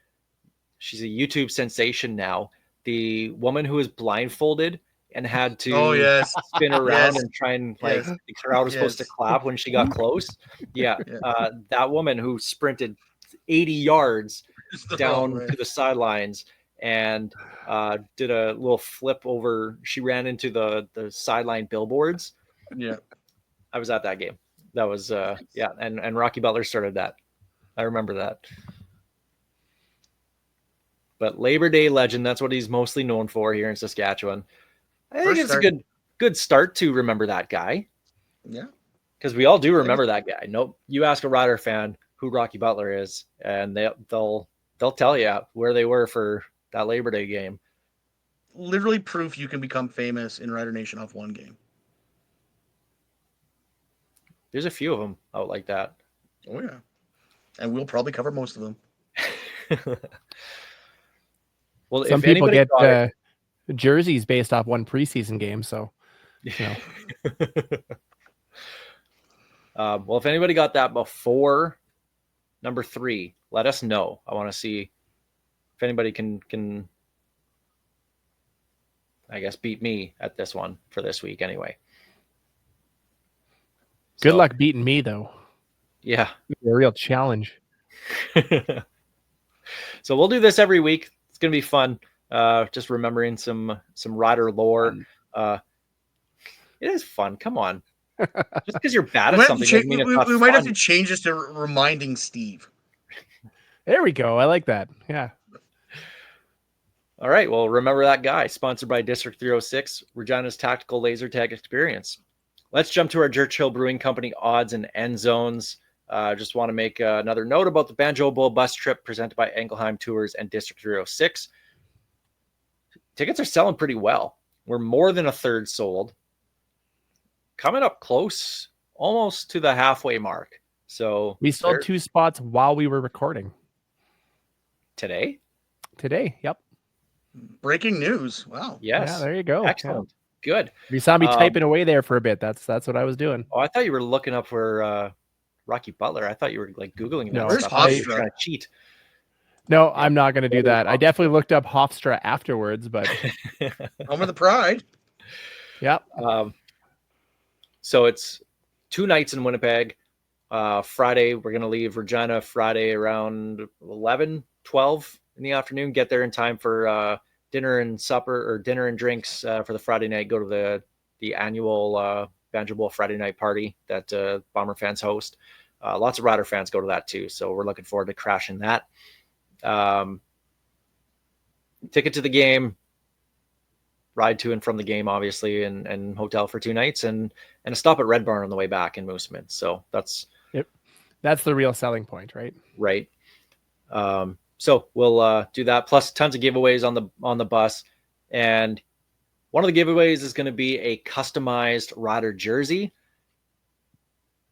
a YouTube sensation now. The woman who was blindfolded and had to Oh yes. spin around Yes. and try and Yes. the crowd was supposed to Yes. clap when she got close. Yeah. Yeah. That woman who sprinted 80 yards down Oh, to the sidelines and did a little flip over. She ran into the sideline billboards. yeah. I was at that game. That was and Rocky Butler started that. I remember that. But Labor Day legend, that's what he's mostly known for here in Saskatchewan. I think First it's start. a good start to remember that guy. Yeah. Because we all do remember that guy. Nope. You ask a Rider fan who Rocky Butler is, and they'll tell you where they were for that Labor Day game. Literally proof you can become famous in Rider Nation off one game. There's a few of them out like that. Oh yeah. And we'll probably cover most of them. Well, Some if people anybody get got it- jerseys based off one preseason game. So know. Well, if anybody got that before number 3, let us know. I want to see if anybody can I guess beat me at this one for this week anyway. good So, luck beating me though. Yeah. A real challenge. So we'll do this every week. It's gonna be fun. Just remembering some Rider lore. It is fun. Come on. Just because you're bad at something doesn't mean it's not We might have fun. to change this to reminding Steve. There we go. I like that. Yeah. All right. Well, remember that guy. Sponsored by District 306, Regina's tactical laser tag experience. Let's jump to our Churchill Brewing Company odds and end zones. Just want to make another note about the Banjo Bowl bus trip presented by Engelheim Tours and District 306. Tickets are selling pretty well. We're more than a third sold. Coming up close, almost to the halfway mark. So We sold 2 spots while we were recording today. Yep. Breaking news. Wow. Yes. Yeah, there you go. Excellent. Good. Yeah. You saw me Um, typing away there for a bit. That's what I was doing. Oh, I thought you were looking up for Rocky Butler. I thought you were like Googling that No, Where's stuff. I thought you Hofstra? were trying to cheat. No, I'm not going to do that. I definitely looked up Hofstra afterwards, but Home of the Pride. yep. So it's 2 nights in Winnipeg, Friday, we're going to leave Regina Friday around 11, 12 in the afternoon. Get there in time for dinner and supper, or dinner and drinks for the Friday night. Go to the annual Banjo Bowl Friday night party that Bomber fans host. Lots of Rider fans go to that too. So we're looking forward to crashing that. Ticket to the game, ride to and from the game, obviously, and hotel for 2 nights, and a stop at Red Barn on the way back in Mooseman. So that's the real selling point, right? Right. So we'll do that, plus tons of giveaways on the bus. And one of the giveaways is going to be a customized Rider jersey.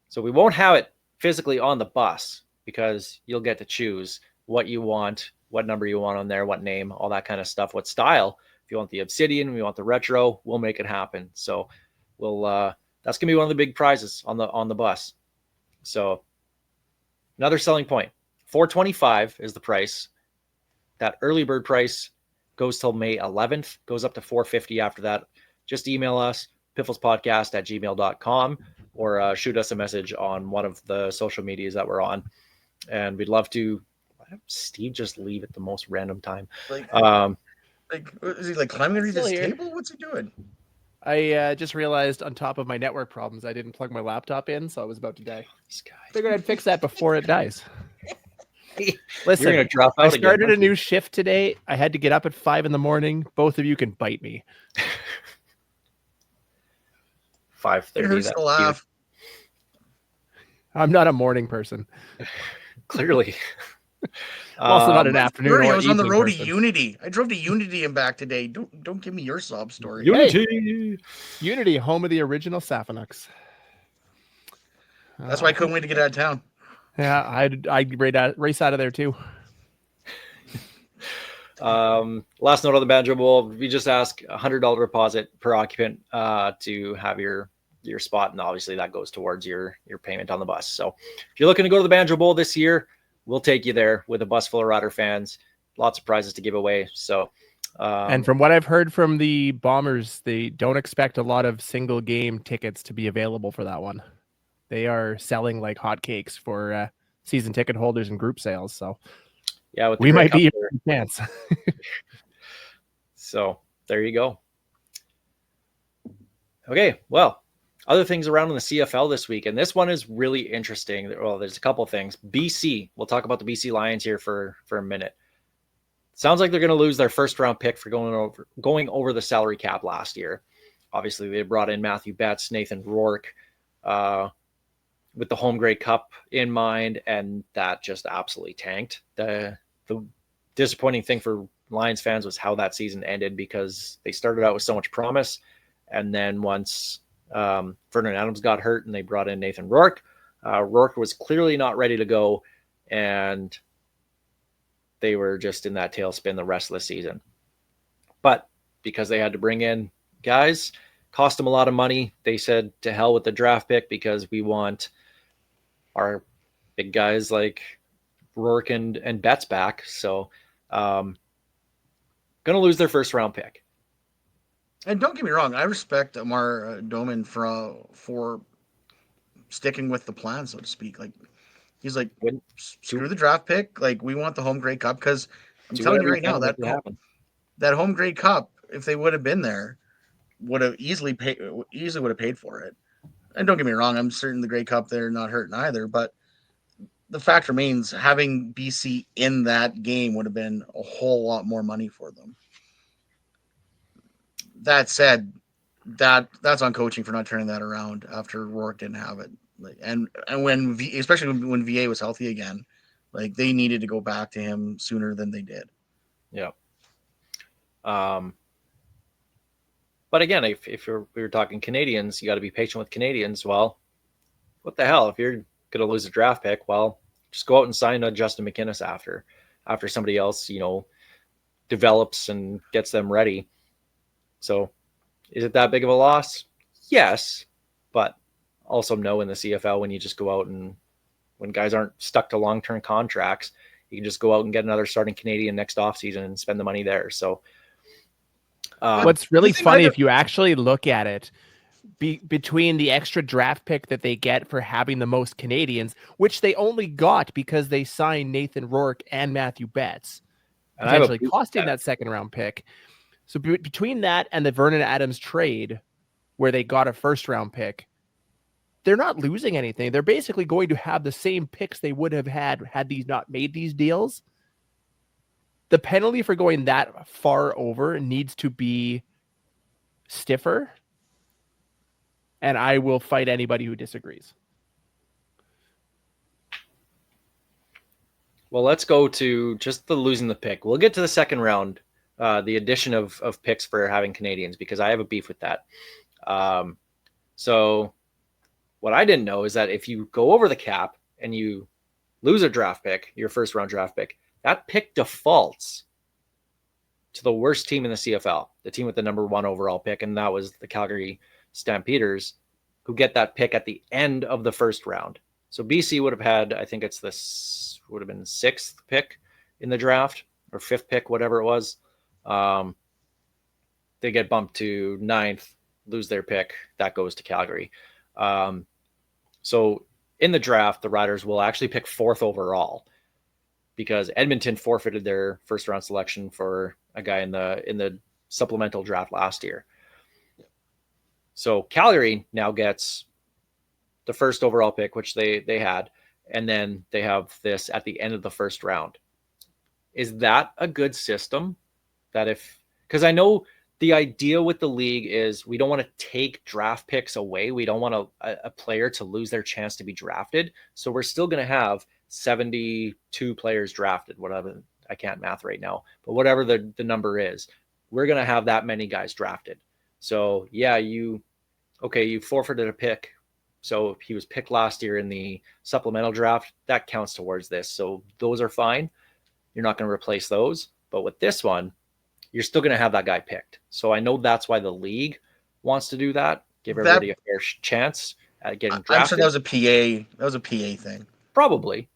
So we won't have it physically on the bus, because you'll get to choose what you want, what number you want on there, what name, all that kind of stuff, what style. If you want the Obsidian, we want the retro, we'll make it happen. So we'll that's going to be one of the big prizes on the bus. So another selling point, $425 is the price. That early bird price goes till May 11th, goes up to $450 after that. Just email us, pifflespodcast@gmail.com, or shoot us a message on one of the social medias that we're on. And we'd love to. Why don't Steve just leave at the most random time? Is he like climbing underneath Still his here. table? What's he doing? I just realized, on top of my network problems, I didn't plug my laptop in, so I was about to die. This guy. Figured I'd fix that before it dies. You're Listen, going to drop out I again, started a aren't you? new shift today. I had to get up at 5 a.m. Both of you can bite me. 5:30. It hurts to laugh. I'm not a morning person. Clearly. I'm also not an afternoon Bernie, or I was on the evening road person. to Unity. I drove to Unity and back today. Don't give me your sob story. Unity. Unity, home of the original Safanux. That's why I couldn't wait to get out of town. Yeah, I'd race out of there too. Last note on the Banjo Bowl, we just ask $100 deposit per occupant to have your spot, and obviously that goes towards your payment on the bus. So if you're looking to go to the Banjo Bowl this year, we'll take you there with a bus full of Rider fans. Lots of prizes to give away. So and from what I've heard from the Bombers, they don't expect a lot of single game tickets to be available for that one. They are selling like hotcakes for season ticket holders and group sales. So yeah, we might be your chance. So there you go. Okay, well, other things around in the CFL this week, and this one is really interesting. Well, there's a couple of things. BC, we'll talk about the BC Lions here for a minute. Sounds like they're going to lose their first round pick for going over the salary cap last year. Obviously, they brought in Matthew Betts, Nathan Rourke, with the Home Grey Cup in mind, and that just absolutely tanked. The disappointing thing for Lions fans was how that season ended, because they started out with so much promise, and then once Vernon Adams got hurt and they brought in Nathan Rourke, Rourke was clearly not ready to go, and they were just in that tailspin the rest of the season. But because they had to bring in guys, cost them a lot of money, they said to hell with the draft pick, because we want our big guys like Rourke and Betts back. So going to lose their first round pick. And don't get me wrong, I respect Amar Doman for sticking with the plan, so to speak. Like, he's like, screw the draft pick. Like, we want the Home Grey Cup, because I'm telling you right now, that Home Grey Cup, if they would have been there, would have easily would have paid for it. And don't get me wrong, I'm certain the Grey Cup, they're not hurting either, but the fact remains, having BC in that game would have been a whole lot more money for them. That said, that's on coaching for not turning that around after Rourke didn't have it. Like, and when especially when VA was healthy again, like, they needed to go back to him sooner than they did. Yeah. But again, if we were talking Canadians, you got to be patient with Canadians. Well, what the hell? If you're going to lose a draft pick, well, just go out and sign a Justin McInnes after somebody else, develops and gets them ready. So is it that big of a loss? Yes, but also no in the CFL, when you just go out and when guys aren't stuck to long-term contracts, you can just go out and get another starting Canadian next offseason and spend the money there. So what's really funny, if you actually look at it, between the extra draft pick that they get for having the most Canadians, which they only got because they signed Nathan Rourke and Matthew Betts, And I have a potentially beef with costing that. that second round pick. So between that and the Vernon Adams trade, where they got a first round pick, they're not losing anything. They're basically going to have the same picks they would have had these not made these deals. The penalty for going that far over needs to be stiffer, and I will fight anybody who disagrees. Well, let's go to just the losing the pick. We'll get to the second round, the addition of picks for having Canadians, because I have a beef with that. So what I didn't know is that if you go over the cap and you lose a draft pick, your first round draft pick, that pick defaults to the worst team in the CFL, the team with the number 1 overall pick, and that was the Calgary Stampeders, who get that pick at the end of the first round. So BC would have had, I think it's this would have been 6th pick in the draft, or 5th pick, whatever it was. They get bumped to 9th, lose their pick. That goes to Calgary. So in the draft, the Riders will actually pick 4th overall, because Edmonton forfeited their first round selection for a guy in the supplemental draft last year. So Calgary now gets the first overall pick, which they had, and then they have this at the end of the first round. Is that a good system? Because I know the idea with the league is we don't want to take draft picks away. We don't want a player to lose their chance to be drafted. So we're still going to have 72 players drafted, whatever. I can't math right now, but whatever the number is, we're going to have that many guys drafted. So yeah, you forfeited a pick. So he was picked last year in the supplemental draft. That counts towards this. So those are fine. You're not going to replace those. But with this one, you're still going to have that guy picked. So I know that's why the league wants to do that. Give everybody a fair chance at getting drafted. I'm sure that was a PA. That was a PA thing. Probably.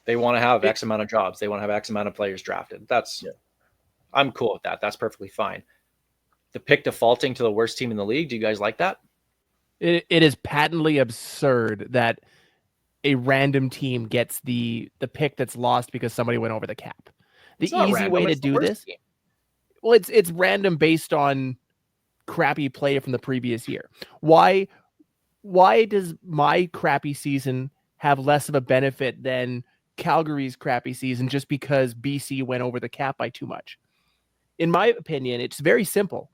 They want to have X amount of jobs. They want to have X amount of players drafted. I'm cool with that. That's perfectly fine. The pick defaulting to the worst team in the league. Do you guys like that? It is patently absurd that a random team gets the pick that's lost because somebody went over the cap. The easy way to do this, well, it's random based on crappy play from the previous year. Why does my crappy season have less of a benefit than Calgary's crappy season just because BC went over the cap by too much? In my opinion, it's very simple.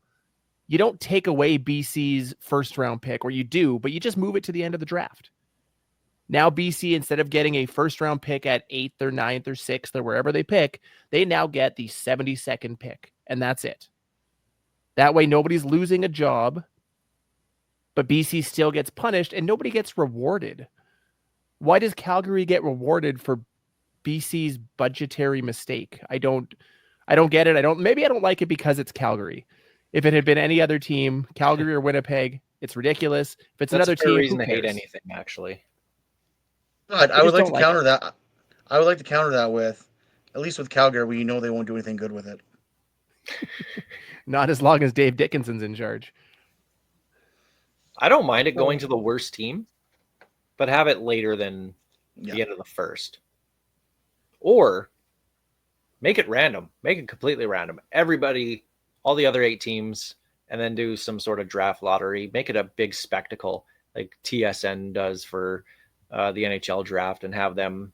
You don't take away BC's first round pick, or you do, but you just move it to the end of the draft. Now BC, instead of getting a first round pick at 8th or 9th or 6th or wherever they pick, they now get the 72nd pick, and that's it. That way nobody's losing a job, but BC still gets punished and nobody gets rewarded. Why does Calgary get rewarded for BC's budgetary mistake? I don't get it. Maybe I don't like it because it's Calgary. If it had been any other team, Calgary or Winnipeg, it's ridiculous. If it's another team, reason who to hate cares? anything, actually. But I would like to counter that. I would like to counter that with, at least with Calgary, we know they won't do anything good with it. Not as long as Dave Dickinson's in charge. I don't mind it going to the worst team, but have it later than the end of the first. Or make it random. Make it completely random. Everybody, all the other 8 teams, and then do some sort of draft lottery. Make it a big spectacle like TSN does for the NHL draft, and have them,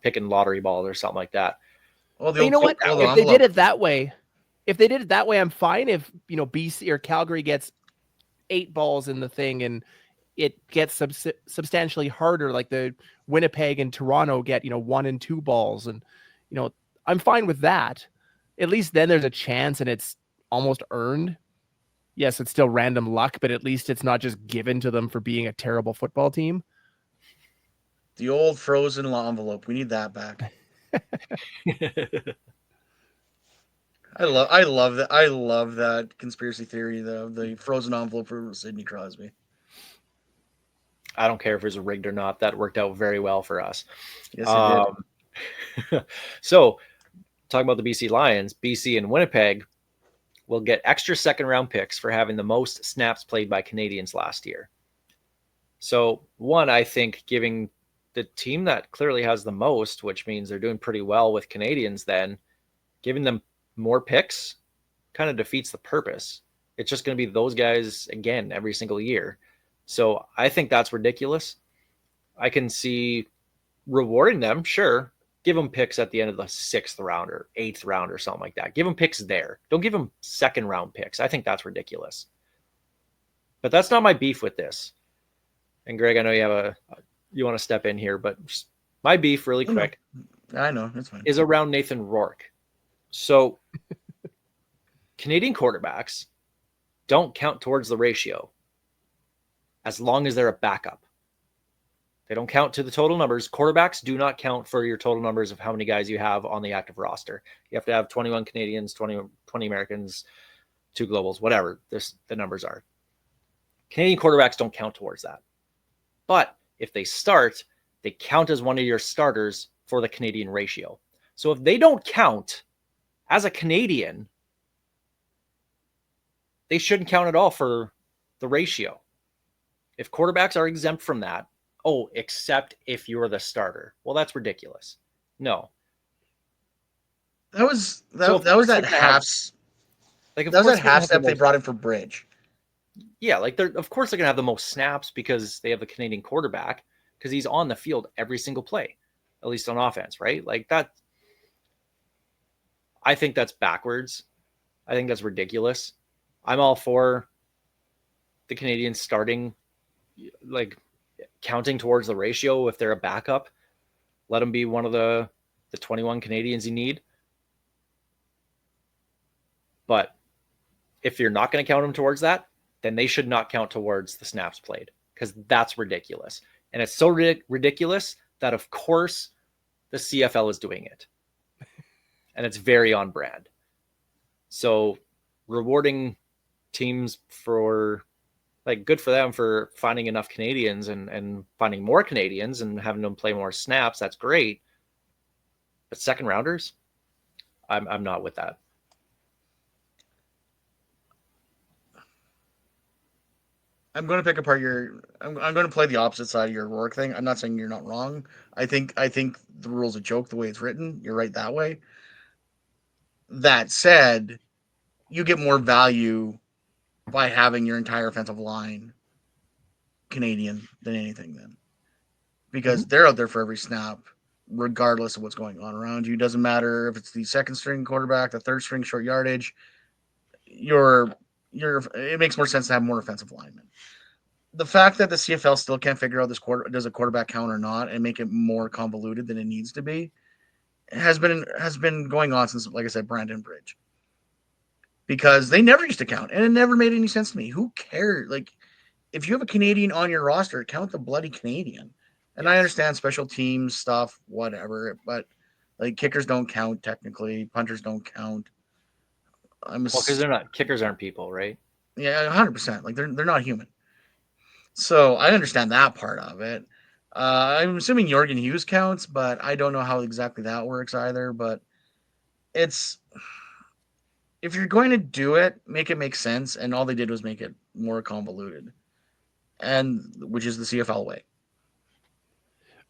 picking lottery balls or something like that. Well, you know what? If they did it that way, I'm fine. If BC or Calgary gets 8 balls in the thing and it gets substantially harder, like the Winnipeg and Toronto get 1 and 2 balls, and I'm fine with that. At least then there's a chance and it's almost earned. Yes, it's still random luck, but at least it's not just given to them for being a terrible football team. The old frozen envelope. We need that back. I love that. I love that conspiracy theory, the frozen envelope for Sidney Crosby. I don't care if it was rigged or not. That worked out very well for us. Yes, it did. So, talking about the BC Lions, BC and Winnipeg will get extra second round picks for having the most snaps played by Canadians last year. So one, I think giving the team that clearly has the most, which means they're doing pretty well with Canadians, then giving them more picks kind of defeats the purpose. It's just going to be those guys again every single year. So I think that's ridiculous. I can see rewarding them, sure. Give them picks at the end of the 6th round or 8th round or something like that. Give them picks there. Don't give them second round picks. I think that's ridiculous. But that's not my beef with this. And Greg, I know you want to step in here, but my beef really quick. I know, that's fine. Is around Nathan Rourke. So Canadian quarterbacks don't count towards the ratio as long as they're a backup. They don't count to the total numbers. Quarterbacks do not count for your total numbers of how many guys you have on the active roster. You have to have 21 Canadians, 20 Americans, 2 globals, whatever the numbers are. Canadian quarterbacks don't count towards that. But if they start, they count as one of your starters for the Canadian ratio. So if they don't count as a Canadian, they shouldn't count at all for the ratio. If quarterbacks are exempt from that, except if you're the starter. Well, that's ridiculous. No. That was that half step they brought in for Bridge. Yeah, like of course they're gonna have the most snaps because they have the Canadian quarterback because he's on the field every single play, at least on offense, right? Like that. I think that's backwards. I think that's ridiculous. I'm all for the Canadians starting, like counting towards the ratio if they're a backup. Let them be one of the 21 Canadians you need. But if you're not going to count them towards that, then they should not count towards the snaps played because that's ridiculous. And it's so ridiculous that, of course, the CFL is doing it. And it's very on brand. So rewarding teams for, like, good for them for finding enough Canadians and finding more Canadians and having them play more snaps. That's great. But second rounders, I'm not with that. I'm going to pick apart I'm going to play the opposite side of your Rourke thing. I'm not saying you're not wrong. I think the rule's a joke the way it's written. You're right that way. That said, you get more value by having your entire offensive line Canadian than anything then. Because they're out there for every snap, regardless of what's going on around you. Doesn't matter if it's the second string quarterback, the third string short yardage. It makes more sense to have more offensive linemen. The fact that the CFL still can't figure out does a quarterback count or not and make it more convoluted than it needs to be has been going on since, like I said, Brandon Bridge. Because they never used to count, and it never made any sense to me. Who cares? Like, if you have a Canadian on your roster, count the bloody Canadian. And I understand special teams stuff, whatever, but like kickers don't count technically, punters don't count. Because kickers aren't people, right? Yeah, 100%. Like they're not human. So I understand that part of it. I'm assuming Jorgen Hughes counts, but I don't know how exactly that works either. But if you're going to do it, make it make sense. And all they did was make it more convoluted, which is the CFL way.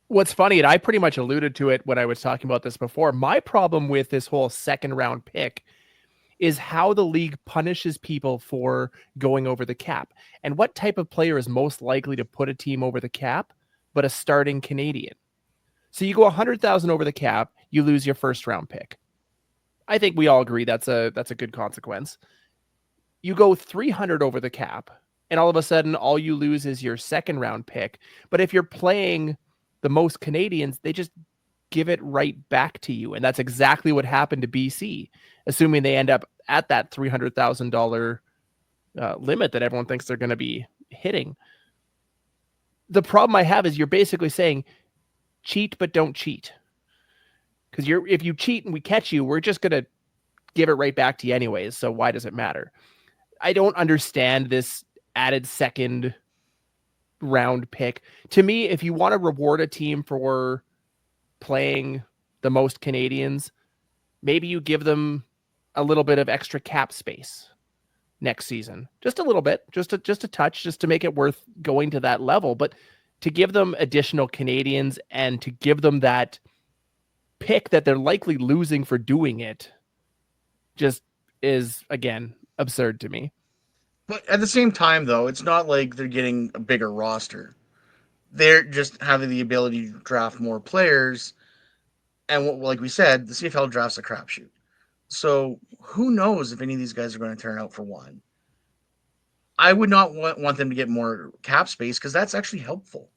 What's funny, and I pretty much alluded to it when I was talking about this before, my problem with this whole second round pick is how the league punishes people for going over the cap. And what type of player is most likely to put a team over the cap but a starting Canadian? So you go 100,000 over the cap, you lose your first round pick. I think we all agree that's a good consequence. You go 300 over the cap, and all of a sudden all you lose is your second round pick. But if you're playing the most Canadians, they just give it right back to you. And that's exactly what happened to BC, assuming they end up at that $300,000 limit that everyone thinks they're going to be hitting. The problem I have is you're basically saying cheat, but don't cheat. Because if you cheat and we catch you, we're just going to give it right back to you anyways. So why does it matter? I don't understand this added second round pick. To me, if you want to reward a team for playing the most Canadians, maybe you give them a little bit of extra cap space next season, just a little bit, just a touch, just to make it worth going to that level. But to give them additional Canadians and to give them that pick that they're likely losing for doing it just is, again, absurd to me. But at the same time, though, it's not like they're getting a bigger roster. They're just having the ability to draft more players. And like we said, the CFL drafts a crapshoot. So who knows if any of these guys are going to turn out for one. I would not want them to get more cap space because that's actually helpful.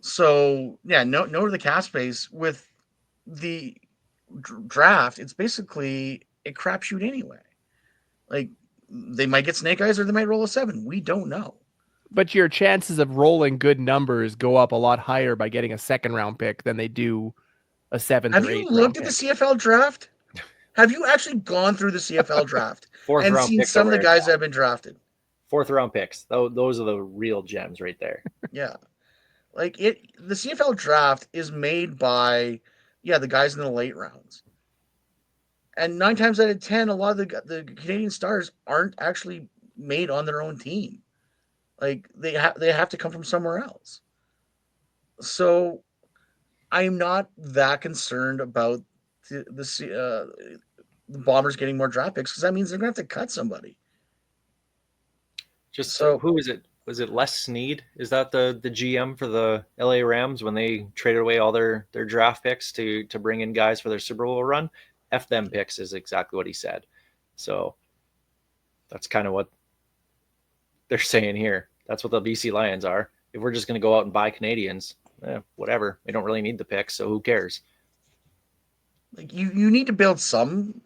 So, yeah, no to the cap space. With the draft, it's basically a crapshoot anyway. Like, they might get snake eyes or they might roll a 7. We don't know. But your chances of rolling good numbers go up a lot higher by getting a second round pick than they do a 7th Have or 8th you round looked at pick. the CFL draft? Have you actually gone through the CFL draft Fourth and round seen picks some of are the rare. guys that have been drafted? 4th round picks. Those are the real gems right there. Yeah. Like the CFL draft is made by, the guys in the late rounds. And 9 times out of 10, a lot of the Canadian stars aren't actually made on their own team. Like they have to come from somewhere else. So I'm not that concerned about the Bombers getting more draft picks because that means they're going to have to cut somebody. Just So who is it? Was it Les Snead? Is that the GM for the LA Rams when they traded away all their draft picks to bring in guys for their Super Bowl run? F them picks is exactly what he said. So that's kind of what they're saying here. That's what the BC Lions are. If we're just going to go out and buy Canadians, whatever. We don't really need the picks, so who cares? like you need to build some.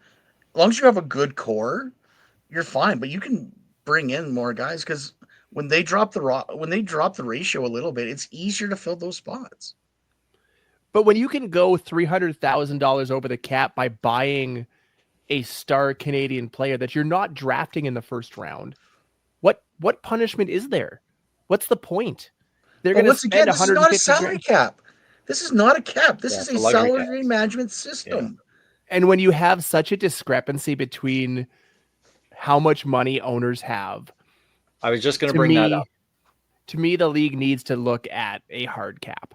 As long as you have a good core, you're fine. But you can bring in more guys because when they drop the ratio a little bit, it's easier to fill those spots. But when you can go $300,000 over the cap by buying a star Canadian player that you're not drafting in the first round, what punishment is there? What's the point? They're going to Once again, spend this is not a 150 salary grand. cap. This is not a cap. This is it's a a luxury salary tax. management system. And when you have such a discrepancy between how much money owners have, I was just going to bring that up. To me, the league needs to look at a hard cap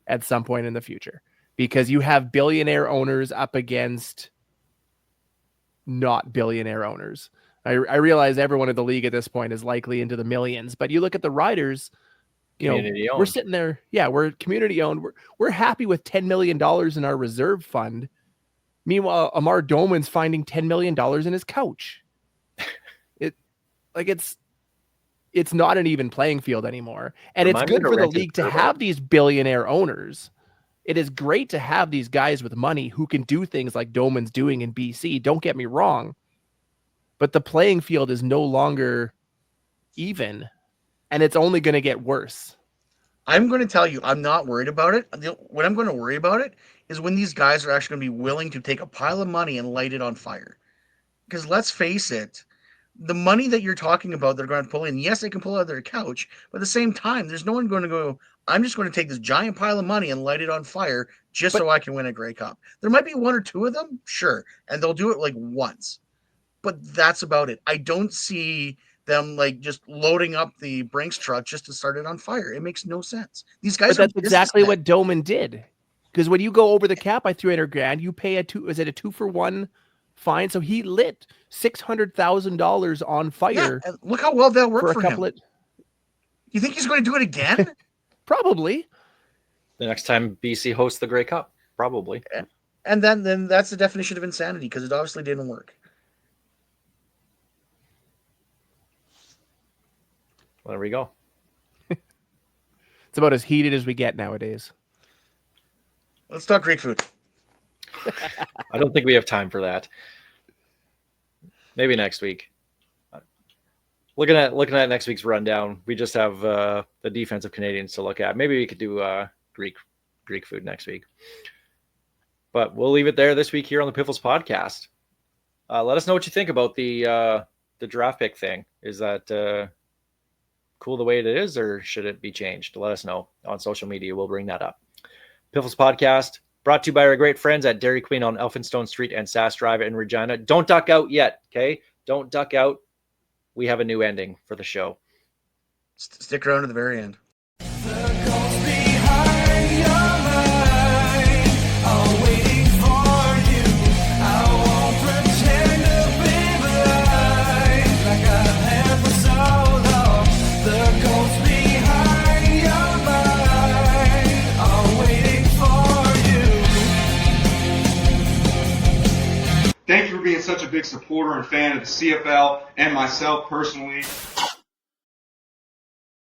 at some point in the future because you have billionaire owners up against not billionaire owners. I realize everyone in the league at this point is likely into the millions, but you look at the Riders, Community we're owned. sitting there. Yeah, we're community owned. We're happy with $10 million in our reserve fund. Meanwhile, Amar Doman's finding $10 million in his couch. It's not an even playing field anymore. And Remind it's me good to for the rent his league to turbo. have these billionaire owners. It is great to have these guys with money who can do things like Doman's doing in BC. Don't get me wrong. But the playing field is no longer even, and it's only going to get worse. I'm going to tell you, I'm not worried about it. What I'm going to worry about it is when these guys are actually going to be willing to take a pile of money and light it on fire. Because let's face it, the money that you're talking about, they're going to pull in. Yes, they can pull out of their couch, but at the same time, there's no one going to go, I'm just going to take this giant pile of money and light it on fire just so I can win a Grey Cup. There might be 1 or 2 of them, sure, and they'll do it like once. But that's about it. I don't see them like just loading up the Brinks truck just to start it on fire. It makes no sense. These guys But are that's exactly businessmen. what Doman did. Because when you go over the cap by $300,000, you pay a 2-for-1 fine. So he lit $600,000 on fire. Yeah, and look how well that worked for a for couple him. of You think he's going to do it again? probably. The next time BC hosts the Grey Cup, probably. And then that's the definition of insanity because it obviously didn't work. Well, there we go. It's about as heated as we get nowadays. Let's talk Greek food. I don't think we have time for that. Maybe next week. Looking at next week's rundown, we just have the defensive Canadians to look at. Maybe we could do Greek food next week. But we'll leave it there this week here on the Piffles podcast. Let us know what you think about the draft pick thing. Is that cool the way it is, or should it be changed? Let us know on social media. We'll bring that up. Piffles podcast. Brought to you by our great friends at Dairy Queen on Elphinstone Street and Sass Drive in Regina. Don't duck out yet, okay? Don't duck out. We have a new ending for the show. Stick around to the very end. Thank you for being such a big supporter and fan of the CFL and myself personally.